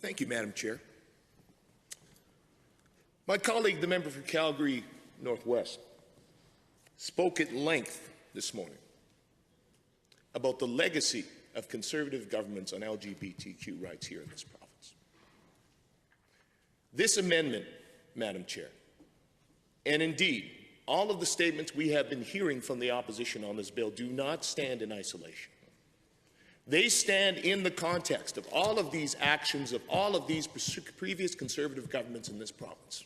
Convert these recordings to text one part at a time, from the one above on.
Thank you, Madam Chair. My colleague, the member for Calgary Northwest, spoke at length this morning about the legacy of Conservative governments on LGBTQ rights here in this province. This amendment, Madam Chair, and indeed all of the statements we have been hearing from the opposition on this bill do not stand in isolation. They stand in the context of all of these actions of all of these previous Conservative governments in this province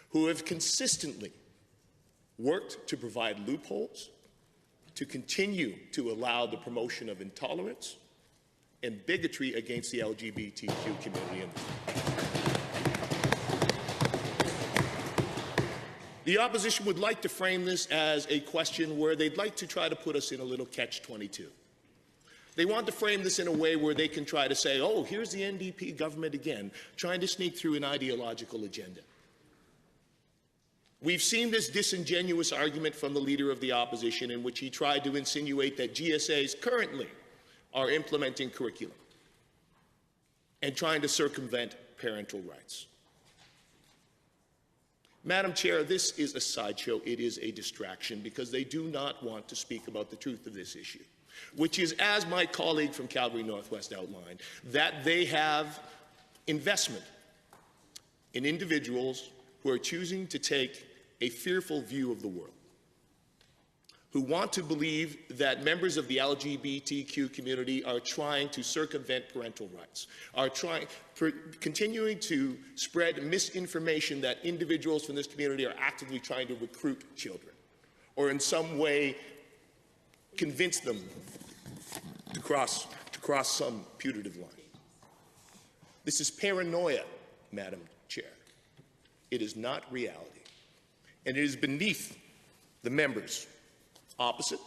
who have consistently worked to provide loopholes, to continue to allow the promotion of intolerance and bigotry against the LGBTQ community. The opposition would like to frame this as a question where they'd like to try to put us in a little catch-22. They want to frame this in a way where they can try to say, oh, here's the NDP government again, trying to sneak through an ideological agenda. We've seen this disingenuous argument from the Leader of the Opposition in which he tried to insinuate that GSAs currently are implementing curriculum and trying to circumvent parental rights. Madam Chair, this is a sideshow. It is a distraction because they do not want to speak about the truth of this issue, which is, as my colleague from Calgary Northwest outlined, that they have investment in individuals who are choosing to take a fearful view of the world, who want to believe that members of the LGBTQ community are trying to circumvent parental rights, are continuing to spread misinformation that individuals from this community are actively trying to recruit children, or in some way convince them to cross some putative line. This is paranoia, Madam Chair. It is not reality. And it is beneath the members opposite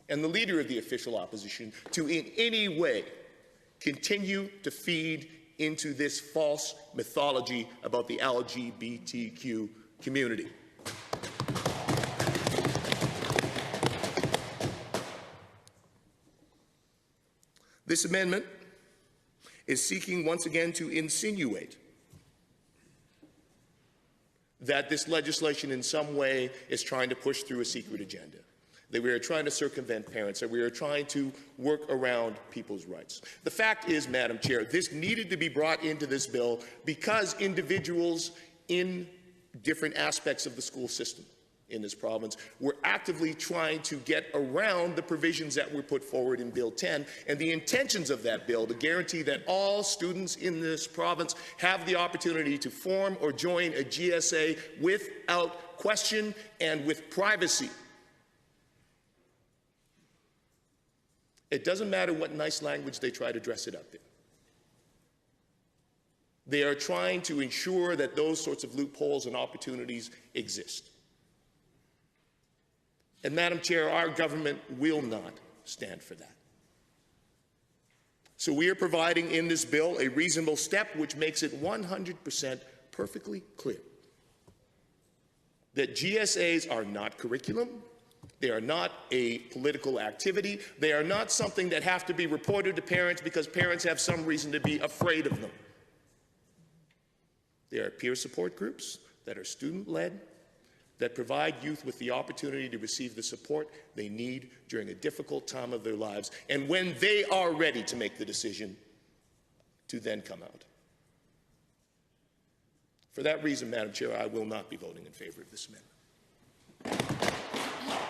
and the Leader of the official opposition to in any way continue to feed into this false mythology about the LGBTQ community. This amendment is seeking once again to insinuate that this legislation in some way is trying to push through a secret agenda, that we are trying to circumvent parents, that we are trying to work around people's rights. The fact is, Madam Chair, this needed to be brought into this bill because individuals in different aspects of the school system in this province were actively trying to get around the provisions that were put forward in Bill 10 and the intentions of that bill to guarantee that all students in this province have the opportunity to form or join a GSA without question and with privacy. It doesn't matter what nice language they try to dress it up in. They are trying to ensure that those sorts of loopholes and opportunities exist. And, Madam Chair, our government will not stand for that. So we are providing in this bill a reasonable step which makes it 100% perfectly clear that GSAs are not curriculum, they are not a political activity, they are not something that have to be reported to parents because parents have some reason to be afraid of them. They are peer support groups that are student-led, that provide youth with the opportunity to receive the support they need during a difficult time of their lives, and when they are ready to make the decision to then come out. For that reason, Madam Chair, I will not be voting in favor of this amendment.